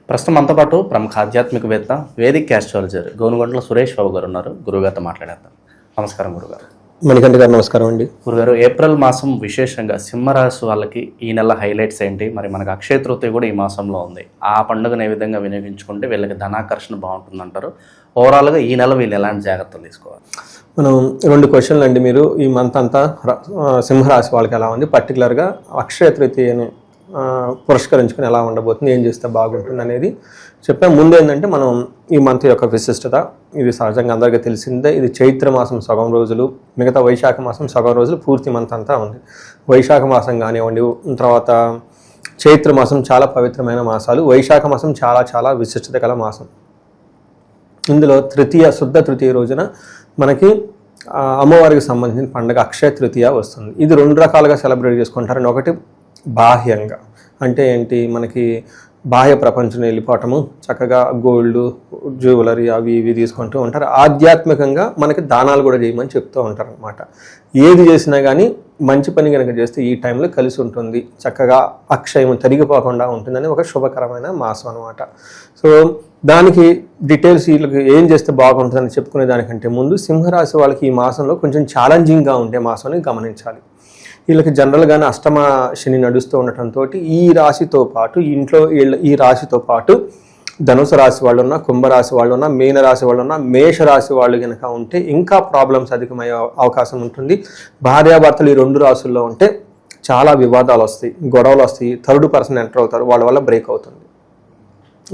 ప్రస్తుతం మనతో పాటు ప్రముఖ ఆధ్యాత్మికవేత్త వేదిక్ ఆస్ట్రాలజర్ గోనుగొండల సురేష్ బాబు గారు ఉన్నారు. గురుగారితో మాట్లాడేద్దాం. నమస్కారం గురుగారు. మణికంఠ గారు నమస్కారం అండి. గురుగారు, ఏప్రిల్ మాసం విశేషంగా సింహరాశి వాళ్ళకి ఈ నెల హైలైట్స్ ఏంటి? మరి మనకు అక్షయ తృతీయ కూడా ఈ మాసంలో ఉంది. ఆ పండుగను ఏ విధంగా వినియోగించుకుంటే వీళ్ళకి ధనాకర్షణ బాగుంటుందంటారు? ఓవరాల్గా ఈ నెల వీళ్ళు ఎలాంటి జాగ్రత్తలు తీసుకోవాలి? మనం 2 క్వశ్చన్లు అండి. మీరు ఈ మంత్ అంతా సింహరాశి వాళ్ళకి ఎలా ఉంది, పర్టికులర్గా అక్షయ తృతీయని పురస్కరించుకొని ఎలా ఉండబోతుంది, ఏం చేస్తే బాగుంటుంది అనేది చెప్పాం. ముందు ఏంటంటే మనం ఈ మంత్ యొక్క విశిష్టత, ఇది సహజంగా అందరికీ తెలిసిందే. ఇది చైత్ర మాసం సగం రోజులు, మిగతా వైశాఖ మాసం సగం రోజులు, పూర్తి మంత్ అంతా ఉంది. వైశాఖ మాసం కానివ్వండి, తర్వాత చైత్ర మాసం చాలా పవిత్రమైన మాసాలు, వైశాఖ మాసం చాలా చాలా విశిష్టత గల మాసం. ఇందులో శుద్ధ తృతీయ రోజున మనకి అమ్మవారికి సంబంధించిన పండుగ అక్షయ తృతీయ వస్తుంది. ఇది 2 రకాలుగా సెలబ్రేట్ చేసుకుంటారు. ఒకటి బాహ్యంగా, అంటే ఏంటి, మనకి బాహ్య ప్రపంచం వెళ్ళిపోవటము, చక్కగా గోల్డ్ జ్యువెలరీ అవి ఇవి తీసుకుంటూ ఉంటారు. ఆధ్యాత్మికంగా మనకి దానాలు కూడా చేయమని చెప్తూ ఉంటారు అనమాట. ఏది చేసినా కానీ మంచి పని కనుక చేస్తే ఈ టైంలో కలిసి ఉంటుంది, చక్కగా అక్షయం తరిగిపోకుండా ఉంటుందని ఒక శుభకరమైన మాసం అనమాట. సో దానికి డీటెయిల్స్ వీళ్ళకి ఏం చేస్తే బాగుంటుందని చెప్పుకునే దానికంటే ముందు సింహరాశి వాళ్ళకి ఈ మాసంలో కొంచెం ఛాలెంజింగ్గా ఉండే మాసం అని గమనించాలి. వీళ్ళకి జనరల్గానే అష్టమ శని నడుస్తూ ఉండటంతో ఈ రాశితో పాటు ఈ రాశితో పాటు ధనుసు రాశి వాళ్ళు ఉన్నా, కుంభరాశి వాళ్ళు ఉన్నా, మీన రాశి వాళ్ళు ఉన్నా, మేష రాశి వాళ్ళు కనుక ఉంటే ఇంకా ప్రాబ్లమ్స్ అధికమయ్యే అవకాశం ఉంటుంది. భార్యాభర్తలు ఈ 2 రాశుల్లో ఉంటే చాలా వివాదాలు వస్తాయి, గొడవలు వస్తాయి, థర్డ్ పర్సన్ ఎంటర్ అవుతారు, వాళ్ళ వల్ల బ్రేక్ అవుతుంది.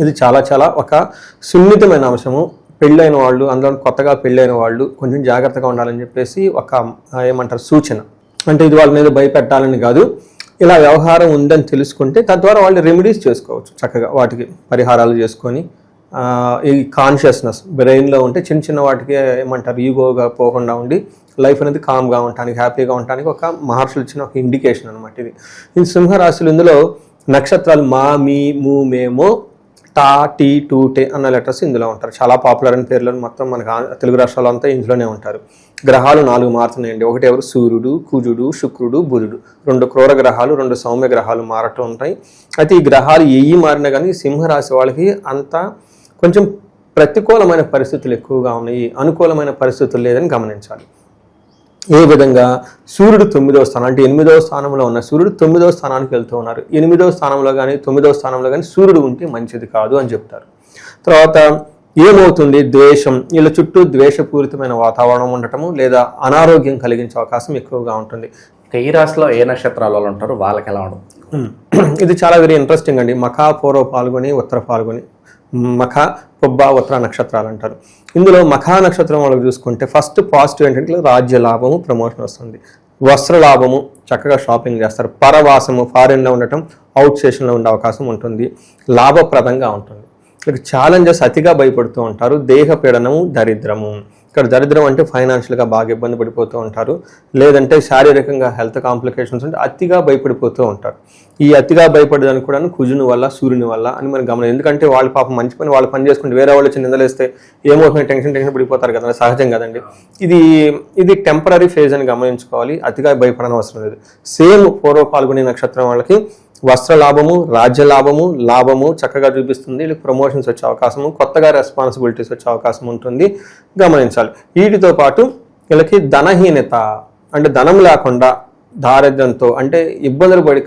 ఇది చాలా చాలా ఒక సున్నితమైన అంశము. పెళ్ళైన వాళ్ళు, అందులో కొత్తగా పెళ్ళైన వాళ్ళు కొంచెం జాగ్రత్తగా ఉండాలని చెప్పేసి ఒక ఏమంటారు సూచన. అంటే ఇది వాళ్ళ మీద భయపెట్టాలని కాదు, ఇలా వ్యవహారం ఉందని తెలుసుకుంటే తద్వారా వాళ్ళు రెమెడీస్ చేసుకోవచ్చు. చక్కగా వాటికి పరిహారాలు చేసుకొని ఈ కాన్షియస్నెస్ బ్రెయిన్లో ఉంటే చిన్న చిన్న వాటికి ఏమంటారు ఈగోగా పోకుండా ఉండి లైఫ్ అనేది కామ్గా ఉండటానికి, హ్యాపీగా ఉండటానికి ఒక మహర్షులు ఇచ్చిన ఒక ఇండికేషన్ అనమాట ఇది. ఈ సింహరాశులు ఇందులో నక్షత్రాలు మా, మీ, ము, మేము, టా, టీ, టూ, టే అన్న లెటర్స్ ఇందులో ఉంటారు. చాలా పాపులర్ అయిన పేర్లను మొత్తం మనకు తెలుగు రాష్ట్రాల్లో అంతా ఇందులోనే ఉంటారు. గ్రహాలు 4 మారుతున్నాయండి. ఒకటి ఎవరు, సూర్యుడు, కుజుడు, శుక్రుడు, బుధుడు. 2 క్రూర గ్రహాలు, 2 సౌమ్య గ్రహాలు మారటం ఉంటాయి. అయితే ఈ గ్రహాలు మారినా కానీ సింహరాశి వాళ్ళకి అంత కొంచెం ప్రతికూలమైన పరిస్థితులు ఎక్కువగా ఉన్నాయి, అనుకూలమైన పరిస్థితులు లేదని గమనించాలి. ఏ విధంగా, సూర్యుడు 9వ స్థానం, అంటే 8వ స్థానంలో ఉన్న సూర్యుడు 9వ స్థానానికి వెళ్తూ ఉన్నారు. 8వ స్థానంలో కానీ 9వ స్థానంలో కానీ సూర్యుడు ఉంటే మంచిది కాదు అని చెప్తారు. తర్వాత ఏమవుతుంది, ద్వేషం, వీళ్ళ చుట్టూ ద్వేషపూరితమైన వాతావరణం ఉండటము లేదా అనారోగ్యం కలిగించే అవకాశం ఎక్కువగా ఉంటుంది. ఈ రాశిలో ఏ నక్షత్రాల వాళ్ళు ఉంటారు, వాళ్ళకి ఎలా ఉంటుంది? ఇది చాలా వెరీ ఇంట్రెస్టింగ్ అండి. మఖ, పూర్వ పాల్గొని, ఉత్తర పాల్గొని, మఖ, పొబ్బ, ఉత్తర నక్షత్రాలు అంటారు. ఇందులో మఖా నక్షత్రం వాళ్ళకి చూసుకుంటే ఫస్ట్ పాజిటివ్ ఏంటంటే రాజ్య లాభము, ప్రమోషన్ వస్తుంది. వస్త్ర లాభము, చక్కగా షాపింగ్ చేస్తారు. పరవాసము, ఫారిన్లో ఉండటం, అవుట్ స్టేషన్లో ఉండే అవకాశం ఉంటుంది. లాభప్రదంగా ఉంటుంది. ఇక్కడ ఛాలెంజెస్ అతిగా భయపడుతూ ఉంటారు. దేహ పీడనము, దరిద్రము. ఇక్కడ దరిద్రం అంటే ఫైనాన్షియల్గా బాగా ఇబ్బంది పడిపోతూ ఉంటారు, లేదంటే శారీరకంగా హెల్త్ కాంప్లికేషన్స్ ఉంటే అతిగా భయపడిపోతూ ఉంటారు. ఈ అతిగా భయపడడానికి కూడా కుజుని వల్ల, సూర్యుని వల్ల అని మనం గమనం. ఎందుకంటే వాళ్ళ పాపం మంచి పని వాళ్ళు పని చేసుకుంటే వేరే వాళ్ళు వచ్చి నిందలేస్తే ఏమవుతుంది, టెన్షన్ పడిపోతారు కదా, సహజం కదండి. ఇది టెంపరీ ఫేజ్ అని గమనించుకోవాలి. అతిగా భయపడని అవసరం లేదు. సేమ్ పూర్వ పాల్గొనే నక్షత్రం వాళ్ళకి వస్త్ర లాభము, రాజ్య లాభము చక్కగా చూపిస్తుంది. వీళ్ళకి ప్రమోషన్స్ వచ్చే అవకాశము, కొత్తగా రెస్పాన్సిబిలిటీస్ వచ్చే అవకాశం ఉంటుంది, గమనించాలి. వీటితో పాటు వీళ్ళకి ధనహీనత, అంటే ధనం లేకుండా దారిద్ర్యంతో, అంటే ఇబ్బందులు పడి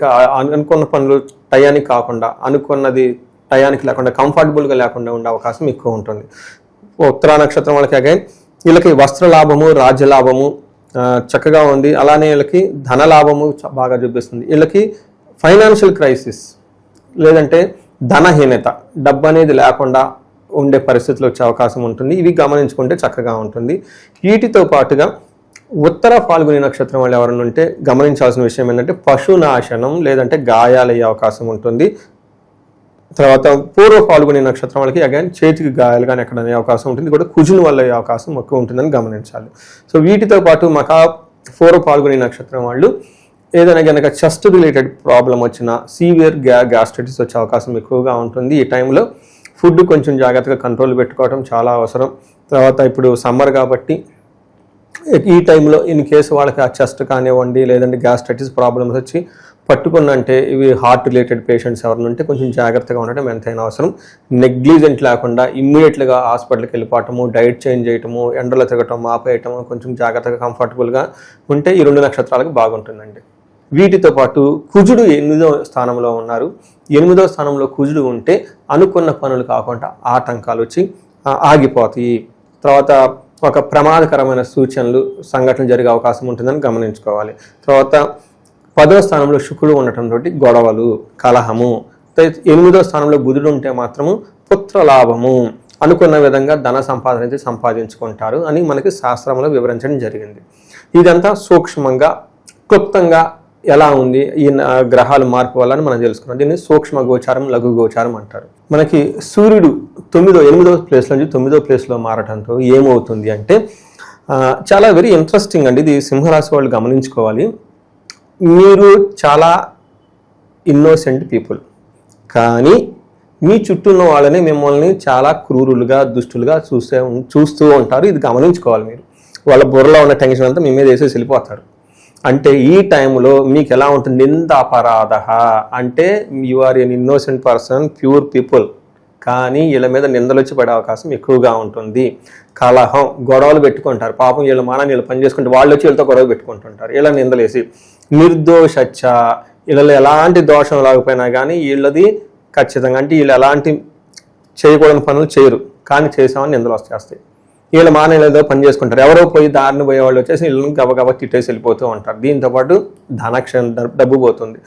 అనుకున్న పనులు టయానికి కాకుండా, అనుకున్నది టయానికి లేకుండా, కంఫర్టబుల్గా లేకుండా ఉండే అవకాశం ఎక్కువ ఉంటుంది. ఉత్తరా నక్షత్రం వాళ్ళకి అగైన్ వీళ్ళకి వస్త్ర లాభము, రాజ్య లాభము చక్కగా ఉంది. అలానే వీళ్ళకి ధన లాభము బాగా చూపిస్తుంది. వీళ్ళకి ఫైనాన్షియల్ క్రైసిస్ లేదంటే ధనహీనత, డబ్బు అనేది లేకుండా ఉండే పరిస్థితులు వచ్చే అవకాశం ఉంటుంది. ఇవి గమనించుకుంటే చక్కగా ఉంటుంది. వీటితో పాటుగా ఉత్తర పాల్గొనే నక్షత్రం వాళ్ళు ఎవరైనా ఉంటే గమనించాల్సిన విషయం ఏంటంటే పశునాశనం లేదంటే గాయాలయ్యే అవకాశం ఉంటుంది. తర్వాత పూర్వ పాల్గొనే నక్షత్రం వాళ్ళకి అగైన్ చేతికి గాయాలు కానీ ఎక్కడ అనే అవకాశం ఉంటుంది, కూడా కుజుని వల్ల అయ్యే అవకాశం ఎక్కువ ఉంటుందని గమనించాలి. సో వీటితో పాటు మఖా, పూర్వ పాల్గొనే నక్షత్రం వాళ్ళు ఏదైనా కనుక చెస్ట్ రిలేటెడ్ ప్రాబ్లం వచ్చినా, సీవియర్ గ్యాస్ట్రైటిస్ వచ్చే అవకాశం ఎక్కువగా ఉంటుంది. ఈ టైంలో ఫుడ్ కొంచెం జాగ్రత్తగా కంట్రోల్ పెట్టుకోవడం చాలా అవసరం. తర్వాత ఇప్పుడు సమ్మర్ కాబట్టి ఈ టైంలో ఇన్ కేసు వాళ్ళకి ఆ చెస్ట్ కానివ్వండి లేదంటే గ్యాస్ట్రైటిస్ ప్రాబ్లమ్స్ వచ్చి పట్టుకున్నంటే ఇవి హార్ట్ రిలేటెడ్ పేషెంట్స్ ఎవరైనా ఉంటే కొంచెం జాగ్రత్తగా ఉండటం ఎంతైనా అవసరం. నెగ్లిజెంట్ లేకుండా ఇమ్మీడియట్గా హాస్పిటల్కి వెళ్ళిపోవటము, డైట్ చేంజ్ చేయటము, ఎండలో తిరగటం ఆపేయటము, కొంచెం జాగ్రత్తగా కంఫర్టబుల్గా ఉంటే ఈ 2 నక్షత్రాలకు బాగుంటుందండి. వీటితో పాటు కుజుడు 8వ స్థానంలో ఉన్నారు. 8వ స్థానంలో కుజుడు ఉంటే అనుకున్న పనులు కాకుండా ఆటంకాలు వచ్చి ఆగిపోతాయి. తర్వాత ఒక ప్రమాదకరమైన సూచనలు సంఘటనలు జరిగే అవకాశం ఉంటుందని గమనించుకోవాలి. తర్వాత 10వ స్థానంలో శుక్రుడు ఉండటంతో గొడవలు, కలహము. 8వ స్థానంలో బుధుడు ఉంటే మాత్రము పుత్ర లాభము, అనుకున్న విధంగా ధన సంపాదన అయితే సంపాదించుకుంటారు అని మనకి శాస్త్రంలో వివరించడం జరిగింది. ఇదంతా సూక్ష్మంగా క్లుప్తంగా ఎలా ఉంది ఈ గ్రహాలు మార్పు వల్ల మనం తెలుసుకున్నాం. దీన్ని సూక్ష్మ గోచారం, లఘు గోచారం అంటారు. మనకి సూర్యుడు 8వ ప్లేస్ నుంచి 9వ ప్లేస్లో మారటంతో ఏమవుతుంది అంటే చాలా వెరీ ఇంట్రెస్టింగ్ అండి. ఇది సింహరాశి వాళ్ళు గమనించుకోవాలి. మీరు చాలా ఇన్నోసెంట్ పీపుల్, కానీ మీ చుట్టూ ఉన్న వాళ్ళని మిమ్మల్ని చాలా క్రూరులుగా, దుష్టులుగా చూస్తూ ఉంటారు. ఇది గమనించుకోవాలి మీరు. వాళ్ళ బుర్రలో ఉన్న టెన్షన్ అంతా మీ మీద వేసేసి వెళ్ళిపోతారు. అంటే ఈ టైంలో మీకు ఎలా ఉంటుంది? నిందాపరాధ అంటే you are an innocent person, pure people, కానీ వీళ్ళ మీద నిందలు వచ్చి పడే అవకాశం ఎక్కువగా ఉంటుంది. కలహం, గొడవలు పెట్టుకుంటారు. పాపం వీళ్ళ మానాన్ని వీళ్ళు పని చేసుకుంటే వాళ్ళు వచ్చి వీళ్ళతో గొడవ పెట్టుకుంటుంటారు. వీళ్ళ నిందలేసి నిర్దోషచ్చ, వీళ్ళలో ఎలాంటి దోషం లేకపోయినా కానీ వీళ్ళది ఖచ్చితంగా, అంటే వీళ్ళు ఎలాంటి చేయకూడని పనులు చేయరు, కానీ చేసామని నిందలు వచ్చేస్తాయి. వీళ్ళ మానేలు ఏదో పని చేసుకుంటారు. ఎవరో పోయి దారిని పోయే వాళ్ళు వచ్చేసి వీళ్ళని గబగబా తిట్టేసి వెళ్ళిపోతూ ఉంటారు. దీంతోపాటు ధనక్షం, డబ్బు పోతుంది.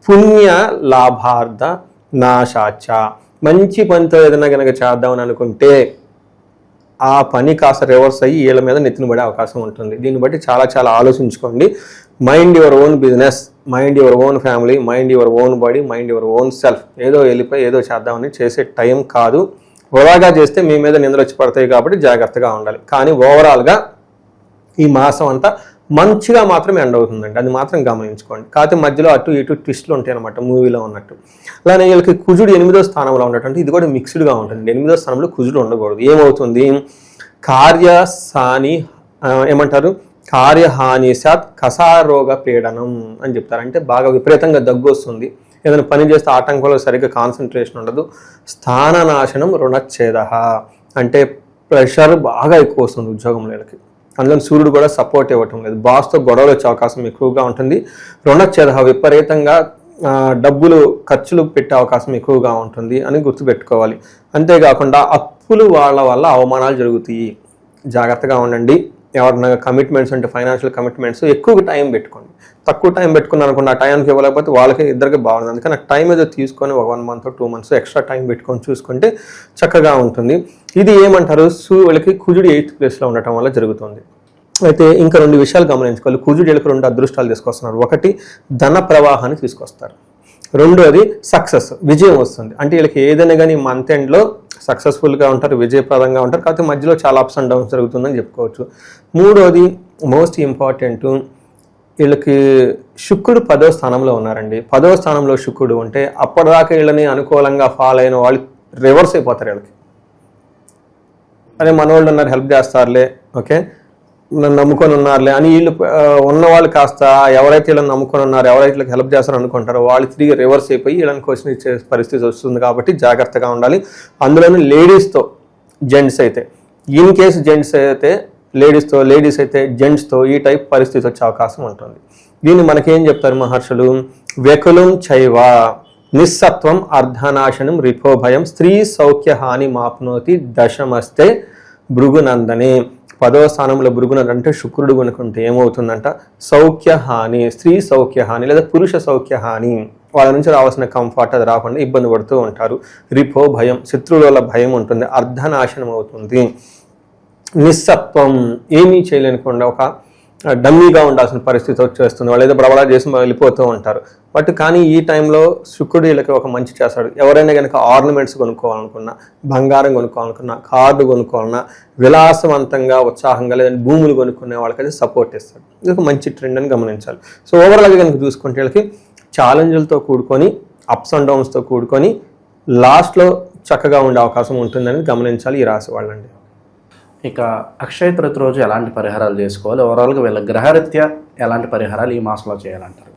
పుణ్య లాభార్థ నాశాచ, మంచి పనితో ఏదైనా కనుక చేద్దామని అనుకుంటే ఆ పని కాస్త రివర్స్ అయ్యి వీళ్ళ మీద నెత్తిన పడే అవకాశం ఉంటుంది. దీన్ని బట్టి చాలా చాలా ఆలోచించుకోండి. Mind your own business, mind your own family, mind your own body, mind your own self. ఏదో వెళ్ళిపోయి ఏదో చేద్దామని చేసే టైం కాదు. వృధాగా చేస్తే మీ మీద నిందలు వచ్చి పడతాయి కాబట్టి జాగ్రత్తగా ఉండాలి. కానీ ఓవరాల్గా ఈ మాసం అంతా మంచిగా మాత్రం ఎండ్ అవుతుందండి, అది మాత్రం గమనించుకోండి. కాకపోతే మధ్యలో అటు ఇటు ట్విస్ట్లు ఉంటాయి అనమాట, మూవీలో ఉన్నట్టు. అలానే వీళ్ళకి కుజుడు 8వ స్థానంలో ఉండటం, ఇది కూడా మిక్స్డ్గా ఉంటుంది. 8వ స్థానంలో కుజుడు ఉండకూడదు. ఏమవుతుంది? కార్యహాని ఏమంటారు? కార్యహాని సాత్ కసారోగ పీడనం అని చెప్తారు. అంటే బాగా విపరీతంగా దగ్గు వస్తుంది, ఏదైనా పని చేస్తే ఆటంకంలో సరిగ్గా కాన్సన్ట్రేషన్ ఉండదు. స్థాననాశనం, రుణచ్ఛేద, అంటే ప్రెషర్ బాగా ఎక్కువ వస్తుంది ఉద్యోగంలో వీళ్ళకి. అందులో సూర్యుడు కూడా సపోర్ట్ ఇవ్వటం లేదు. బాస్తో గొడవలు వచ్చే అవకాశం ఎక్కువగా ఉంటుంది. రుణచ్ఛేద, విపరీతంగా డబ్బులు ఖర్చులు పెట్టే అవకాశం ఎక్కువగా ఉంటుంది అని గుర్తుపెట్టుకోవాలి. అంతేకాకుండా అప్పులు వాళ్ళ వల్ల అవమానాలు జరుగుతాయి. జాగ్రత్తగా ఉండండి. ఎవరైనా కమిట్మెంట్స్ అంటే ఫైనాన్షియల్ కమిట్మెంట్స్ ఎక్కువ టైం పెట్టుకోండి. తక్కువ టైం పెట్టుకుని అనుకోండి, ఆ టైంకి ఇవ్వలేకపోతే వాళ్ళకి ఇద్దరికి బాగుంది. అందుకని ఆ టైం ఏదో తీసుకొని ఒక 1 month 2 months ఎక్స్ట్రా టైం పెట్టుకొని చూసుకుంటే చక్కగా ఉంటుంది. ఇది ఏమంటారు? వీళ్ళకి కుజుడు 8th ప్లేస్లో ఉండటం వల్ల జరుగుతుంది. అయితే ఇంకా 2 విషయాలు గమనించుకోవాలి. కుజుడు వీళ్ళకి 2 అదృష్టాలు తీసుకొస్తున్నారు. ఒకటి ధన ప్రవాహాన్ని తీసుకొస్తారు, రెండోది సక్సెస్, విజయం వస్తుంది. అంటే వీళ్ళకి ఏదైనా కానీ మంత్ ఎండ్లో సక్సెస్ఫుల్గా ఉంటారు, విజయప్రదంగా ఉంటారు. కాకపోతే మధ్యలో చాలా అప్స్ అండ్ డౌన్స్ జరుగుతుందని చెప్పుకోవచ్చు. మూడోది మోస్ట్ ఇంపార్టెంట్, వీళ్ళకి శుక్రుడు 10వ స్థానంలో ఉన్నారండి. 10వ స్థానంలో శుక్రుడు ఉంటే అప్పటిదాకా వీళ్ళని అనుకూలంగా ఫాలో అయిన వాళ్ళు రివర్స్ అయిపోతారు. వీళ్ళకి అరే మనోళ్ళు ఉన్నారు, హెల్ప్ చేస్తారులే, ఓకే నన్ను నమ్ముకొని ఉన్నారులే అని వీళ్ళు ఉన్నవాళ్ళు కాస్త ఎవరైతే వీళ్ళని నమ్ముకొని ఉన్నారో, ఎవరైతే వీళ్ళకి హెల్ప్ చేస్తారో అనుకుంటారో వాళ్ళు తిరిగి రివర్స్ అయిపోయి వీళ్ళని క్వశ్చన్ ఇచ్చే పరిస్థితి వస్తుంది. కాబట్టి జాగ్రత్తగా ఉండాలి. అందులోనూ లేడీస్తో, జెంట్స్ అయితే, ఇన్ కేసు జెంట్స్ అయితే లేడీస్తో, లేడీస్ అయితే జెంట్స్తో ఈ టైప్ పరిస్థితి వచ్చే అవకాశం ఉంటుంది. దీన్ని మనకేం చెప్తారు మహర్షులు? వ్యకులం చైవ నిస్సత్వం అర్ధనాశనం రిపోభయం స్త్రీ సౌఖ్య హాని మాప్నోతి దశమస్తే భృగునందనే. 10వ స్థానంలో భృగునందన అంటే శుక్రుడు కనుకుంటే ఏమవుతుందంట? సౌఖ్య హాని, స్త్రీ సౌఖ్య హాని లేదా పురుష సౌఖ్య హాని, వాళ్ళ నుంచి రావాల్సిన కంఫర్ట్ అది రాకుండా ఇబ్బంది పడుతూ ఉంటారు. రిపో భయం, శత్రువుల వల్ల భయం ఉంటుంది. అర్ధనాశనం అవుతుంది. నిస్సత్వం, ఏమీ చేయలేనికుండా ఒక డమ్మీగా ఉండాల్సిన పరిస్థితి వచ్చేస్తుంది. వాళ్ళు ఏదో ప్రబలా చేసి వెళ్ళిపోతూ ఉంటారు. బట్ కానీ ఈ టైంలో శుక్రుడు వీళ్ళకి ఒక మంచి చేస్తాడు. ఎవరైనా కనుక ఆర్నమెంట్స్ కొనుక్కోవాలనుకున్నా, బంగారం కొనుక్కోవాలనుకున్నా, కార్డు కొనుక్కోవాలన్నా, విలాసవంతంగా ఉత్సాహంగా లేదంటే భూములు కొనుక్కునే వాళ్ళకైతే సపోర్ట్ ఇస్తాడు. ఇది ఒక మంచి ట్రెండ్ అని గమనించాలి. సో ఓవరాల్గా కనుక చూసుకుంటే వీళ్ళకి ఛాలెంజ్లతో కూడుకొని, అప్స్ అండ్ డౌన్స్తో కూడుకొని లాస్ట్లో చక్కగా ఉండే అవకాశం ఉంటుందని గమనించాలి ఈ రాశి వాళ్ళండి. ఇక అక్షయ తృతీయ రోజు ఎలాంటి పరిహారాలు చేసుకోవాలి, ఓవరాల్గా వీళ్ళ గ్రహరీత్యా ఎలాంటి పరిహారాలు ఈ మాసంలో చేయాలంటారు?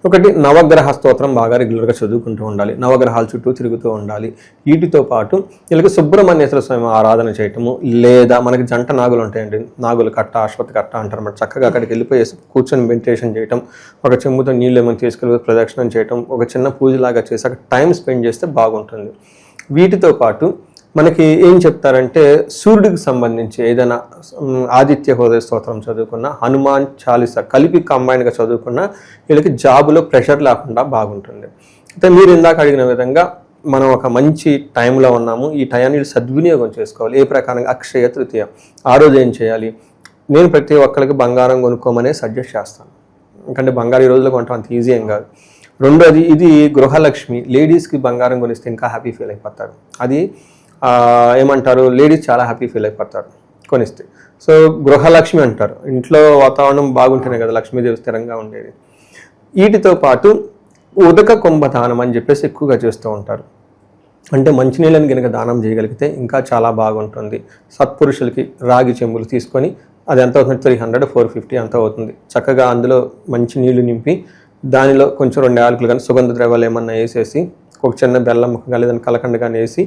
ఒకటి, నవగ్రహ స్తోత్రం బాగా రెగ్యులర్గా చదువుకుంటూ ఉండాలి, నవగ్రహాల చుట్టూ తిరుగుతూ ఉండాలి. వీటితో పాటు వీళ్ళకి సుబ్రహ్మణ్యేశ్వర స్వామి ఆరాధన చేయటము, లేదా మనకి జంట నాగులు ఉంటాయండి, నాగులు కట్ట, అశ్వత్ కట్ట అంటారు అన్నమాట. చక్కగా అక్కడికి వెళ్ళిపోయి కూర్చొని మెడిటేషన్ చేయటం, ఒక చెంబుతో నీళ్ళు ఏమైనా తీసుకెళ్ళి ప్రదక్షిణం చేయటం, ఒక చిన్న పూజలాగా చేసి అక్కడ టైం స్పెండ్ చేస్తే బాగుంటుంది. వీటితో పాటు మనకి ఏం చెప్తారంటే, సూర్యుడికి సంబంధించి ఏదైనా ఆదిత్య హృదయ స్తోత్రం చదువుకున్న, హనుమాన్ చాలీసా కలిపి కంబైన్డ్గా చదువుకున్న వీళ్ళకి జాబులో ప్రెషర్ లేకుండా బాగుంటుంది. అయితే మీరు ఇందాక అడిగిన విధంగా మనం ఒక మంచి టైంలో ఉన్నాము, ఈ టైంని సద్వినియోగం చేసుకోవాలి. ఏ ప్రకారంగా అక్షయ తృతీయ ఆ రోజు ఏం చేయాలి? నేను ప్రతి ఒక్కరికి బంగారం కొనుక్కోమనే సజెస్ట్ చేస్తాను. ఎందుకంటే బంగారం ఈ రోజుల్లో కొనటం అంత ఈజీ ఏం కాదు. రెండోది, ఇది గృహలక్ష్మి, లేడీస్కి బంగారం కొనిస్తే ఇంకా హ్యాపీ ఫీల్ అయిపోతారు. అది ఏమంటారు, లేడీస్ చాలా హ్యాపీ ఫీల్ అయిపోతారు కొనిస్తే. సో గృహలక్ష్మి అంటారు, ఇంట్లో వాతావరణం బాగుంటేనే కదా లక్ష్మీదేవి స్థిరంగా ఉండేది. వీటితో పాటు ఉదక కుంభదానం అని చెప్పేసి ఎక్కువగా చేస్తూ ఉంటారు. అంటే మంచినీళ్ళని కనుక దానం చేయగలిగితే ఇంకా చాలా బాగుంటుంది. సత్పురుషులకి రాగి చెంబులు తీసుకొని, అది ఎంత అవుతుంది, 300, 450 అంత అవుతుంది. చక్కగా అందులో మంచి నీళ్లు నింపి దానిలో కొంచెం 2 యాలకులు కానీ సుగంధ ద్రవ్యాలు ఏమన్నా వేసేసి, ఒక చిన్న బెల్లం ముక్కగా లేదని కలకండ కానీ వేసి,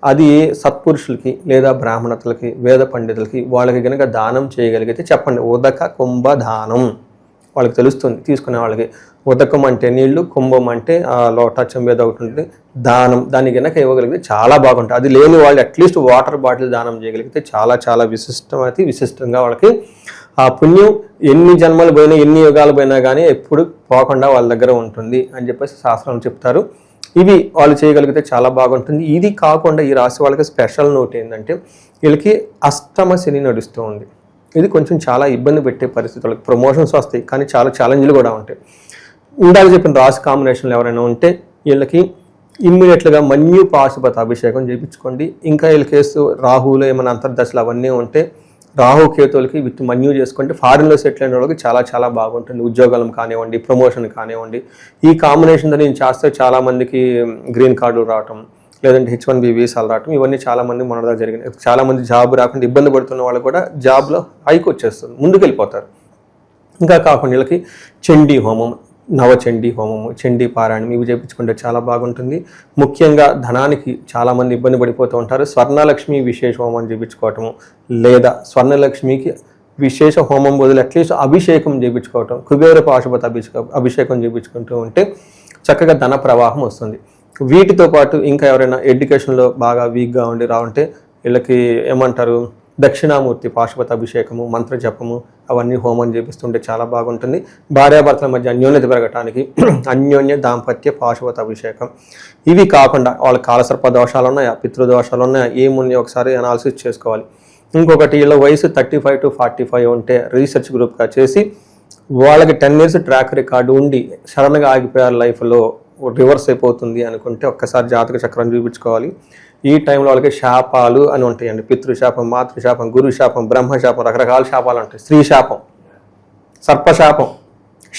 అది సత్పురుషులకి లేదా బ్రాహ్మణతలకి, వేద పండితులకి, వాళ్ళకి కనుక దానం చేయగలిగితే చెప్పండి, ఉదక కుంభదానం. వాళ్ళకి తెలుస్తుంది తీసుకునే వాళ్ళకి. ఉదకం అంటే నీళ్లు, కుంభం అంటే లోటా చెంబేది ఒకటి ఉంటుంది, దానం. దాన్ని కనుక ఇవ్వగలిగితే చాలా బాగుంటుంది. అది లేని వాళ్ళు అట్లీస్ట్ వాటర్ బాటిల్ దానం చేయగలిగితే చాలా చాలా విశిష్టంగా వాళ్ళకి ఆ పుణ్యం ఎన్ని జన్మలు పోయినా, ఎన్ని యుగాలు పోయినా కానీ ఎప్పుడు పోకుండా వాళ్ళ దగ్గర ఉంటుంది అని చెప్పేసి శాస్త్రం చెప్తారు. ఇవి వాళ్ళు చేయగలిగితే చాలా బాగుంటుంది. ఇది కాకుండా ఈ రాశి వాళ్ళకి స్పెషల్ నోట్ ఏంటంటే, వీళ్ళకి అష్టమ శని నడుస్తూ ఉంది. ఇది కొంచెం చాలా ఇబ్బంది పెట్టే పరిస్థితులకు, ప్రమోషన్స్ వస్తాయి కానీ చాలా ఛాలెంజ్లు కూడా ఉంటాయి. ఇందాక చెప్పిన రాశి కాంబినేషన్లు ఎవరైనా ఉంటే వీళ్ళకి ఇమ్మీడియట్గా మన్యు పాశుపత అభిషేకం చేయించుకోండి. ఇంకా వీళ్ళ కేసు రాహువులో ఏమైనా అంతర్దశలు అవన్నీ ఉంటే రాహు కేతువులకి విత్ మన్యూ చేసుకుంటే ఫారిన్లో సెటిల్ అయిన వాళ్ళకి చాలా చాలా బాగుంటుంది. ఉద్యోగాలు కానివ్వండి, ప్రమోషన్ కానివ్వండి, ఈ కాంబినేషన్తో నేను చేస్తే చాలామందికి గ్రీన్ కార్డులు రావటం, లేదంటే H1B వీసాలు రావటం, ఇవన్నీ చాలామంది మొన్నదా జరిగినాయి. చాలామంది జాబ్ రాకుండా ఇబ్బంది పడుతున్న వాళ్ళు కూడా జాబ్లో హైక్ వచ్చేస్తుంది, ముందుకు వెళ్ళిపోతారు. ఇంకా కాకుండా వీళ్ళకి చండీ హోమం, నవచండీ హోమము, చండీ పారాయణం ఇవి చేయించుకుంటే చాలా బాగుంటుంది. ముఖ్యంగా ధనానికి చాలామంది ఇబ్బంది పడిపోతూ ఉంటారు. స్వర్ణలక్ష్మి విశేష హోమం చేయించుకోవటము, లేదా స్వర్ణలక్ష్మికి విశేష హోమం బదులు అట్లీస్ట్ అభిషేకం చేయించుకోవటం, కుబేర పాశుపత అభిషేకం చేయించుకుంటూ ఉంటే చక్కగా ధన ప్రవాహం వస్తుంది. వీటితో పాటు ఇంకా ఎవరైనా ఎడ్యుకేషన్లో బాగా వీక్గా ఉండి రావంటే వీళ్ళకి ఏమంటారు, దక్షిణామూర్తి పాశుపత అభిషేకము, మంత్ర జపము అవన్నీ హోమం చేపిస్తుంటే చాలా బాగుంటుంది. భార్యాభర్తల మధ్య అన్యోన్యత పెరగటానికి అన్యోన్య దాంపత్య పాశుపత అభిషేకం. ఇవి కాకుండా వాళ్ళ కాలసర్ప దోషాలు ఉన్నాయా, పితృదోషాలు ఉన్నాయా, ఏమున్నాయో ఒకసారి అనాలిసిస్ చేసుకోవాలి. ఇంకొకటి, వీళ్ళ వయసు 35 to 45 ఉంటే రీసెర్చ్ గ్రూప్గా చేసి వాళ్ళకి 10 years ట్రాక్ రికార్డు ఉండి సడన్గా ఆగిపోయారు, లైఫ్లో రివర్స్ అయిపోతుంది అనుకుంటే ఒక్కసారి జాతక చక్రం చూపించుకోవాలి. ఈ టైంలో వాళ్ళకి శాపాలు అని ఉంటాయండి, పితృశాపం, మాతృశాపం, గురుశాపం, బ్రహ్మశాపం, రకరకాల శాపాలు ఉంటాయి. స్త్రీ శాపం, సర్పశాపం,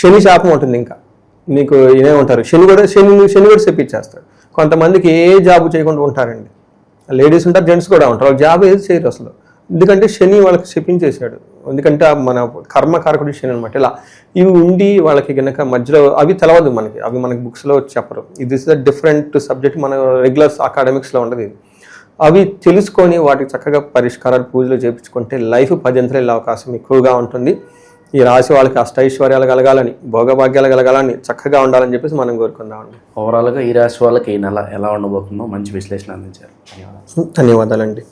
శని శాపం ఉంటుంది. ఇంకా మీకు ఇదే ఉంటారు, శని కూడా చెప్పించేస్తాడు. కొంతమందికి ఏ జాబు చేయకుండా ఉంటారండి, లేడీస్ ఉంటారు, జెంట్స్ కూడా ఉంటారు, వాళ్ళు జాబ్ ఏది చేయరు అసలు. ఎందుకంటే శని వాళ్ళకి చెప్పించేశాడు, ఎందుకంటే మన కర్మకారకుడి శని అనమాట. ఇలా ఇవి ఉండి వాళ్ళకి కనుక మధ్యలో అవి తెలవదు మనకి, అవి మనకి బుక్స్లో చెప్పరు. ఇది ఇస్ ద డిఫరెంట్ సబ్జెక్ట్, మన రెగ్యులర్ అకాడమిక్స్లో ఉండదు ఇది. అవి తెలుసుకొని వాటికి చక్కగా పరిష్కారాలు, పూజలు చేయించుకుంటే లైఫ్ 10 అంతలు వెళ్ళే అవకాశం ఎక్కువగా ఉంటుంది. ఈ రాశి వాళ్ళకి అష్టైశ్వర్యాలు కలగాలని, భోగభాగ్యాలు కలగాలని, చక్కగా ఉండాలని చెప్పేసి మనం కోరుకుందామండి. ఓవరాల్గా ఈ రాశి వాళ్ళకి ఈ నెల ఎలా ఉండబోతుందో మంచి విశ్లేషణ అందించారు. ధన్యవాదాలండి.